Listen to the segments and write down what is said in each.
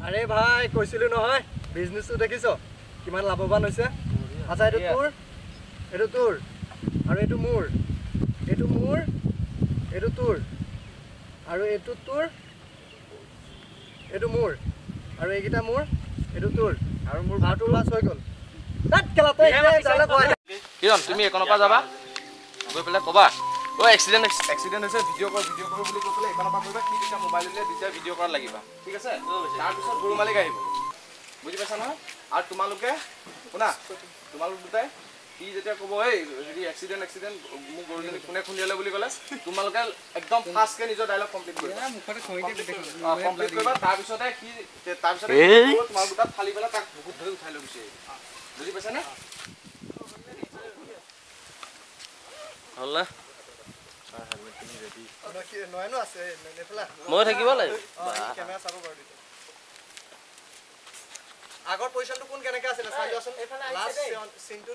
আরে ভাই কইছিলো নহয় বিজনেসটো দেখিছো কিমান লাভবান হৈছে আচ্ছা এটো তোৰ আৰু এটো মোৰ এটো তোৰ আৰু এটো তোৰ এটো মোৰ আৰু এইকিটা মোৰ এটো তোৰ আৰু মোৰ ভাটো লাছ হৈ গল তাত খেলাতে জালে কয় কিৰণ তুমি একনৰ পৰা যাবা গৈ পেলাই কবা ও এক্সিডেন্ট হৈছে ভিডিও কৰো বুলি কৈ পেলাই একনৰ পৰা কইবা কি দিটা মোবাইল লৈ দিটা ভিডিও কৰাৰ লাগিব ঠিক আছে তাৰ পিছত গৰু মালিক আহিব বুজি পাইছা নহয় আৰু তোমালোকে শুনা তোমালোক দুটাই কি যেতিয়া কব এই যদি এক্সিডেন্ট মু গৰুজনী কোনে খুন্দিয়ালে বুলি কলে তোমালোকে একদম ফাস্ট কে নিজৰ ডায়লগ কমপ্লিট কৰিবা মুখতে কমপ্লিট কৰিবা তাৰ পিছতে কি তোমালোক দুটা ফালি পেলাই তাক বহুত ধৰি উঠাই লৈ গুছি বুজি পাইছা না হল নয়নো আছে নেফলা মই থাকিব লাগে ক্যামেৰা চাব পাৰি আগৰ পজিশনটো কোন কেনেকা আছিল চাই লোৱাচোন লাষ্ট সিনটো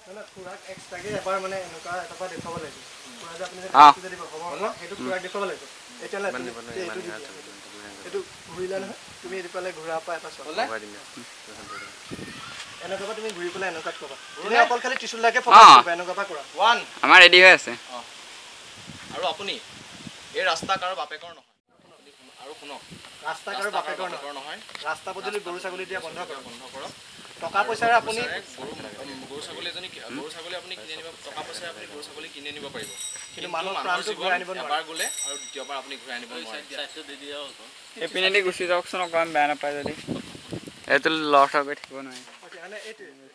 মানে খুৰাক এক্সট্ৰাকে এবাৰ মানে এনেকা এটা দেখাব লাগিব খুৰা যে আপুনি যদি দিব হ'ব ন হেতু খুৰাক দেখাব লাগিব এতিয়া এইটো ঘুৰিলা নহয় তুমি এৰি পালে ঘুৰা পা এটা চল এনেকা তুমি ঘুৰি পেলাই এনেকা কবা তুমি অকল খালি টিসুল লাগে ফকাস কৰিবা এনেকা পা কৰা 1 আমাৰ ৰেডি হৈ আছে আৰু আপুনি এই ৰাস্তা কাৰো বাপেকৰ নহয় আৰু শুনো ৰাস্তা কাৰো বাপেকৰ নহয় ৰাস্তা বদলি গৰু ছাগলী দিয়া বন্ধ কৰক টকা পইচাৰে আপুনি গৰু ছাগলী আপুনি কিনে নিব টকা পইচাৰে আপুনি গৰু ছাগলী কিনে নিব পাৰিব কিন্তু মানুহ প্ৰাণটো ঘূৰাই আনিব নোৱাৰে এবাৰ গলে আৰু দ্বিতীয়বাৰ আপুনি ঘূৰাই আনিব নোৱাৰে সাইডটো দি দিও এপিনেদি গুচি যাওকচোন অকমান বেয়া নাপায় যদি এইটো লছ হৈ থাকিব নহয় মানে এইটো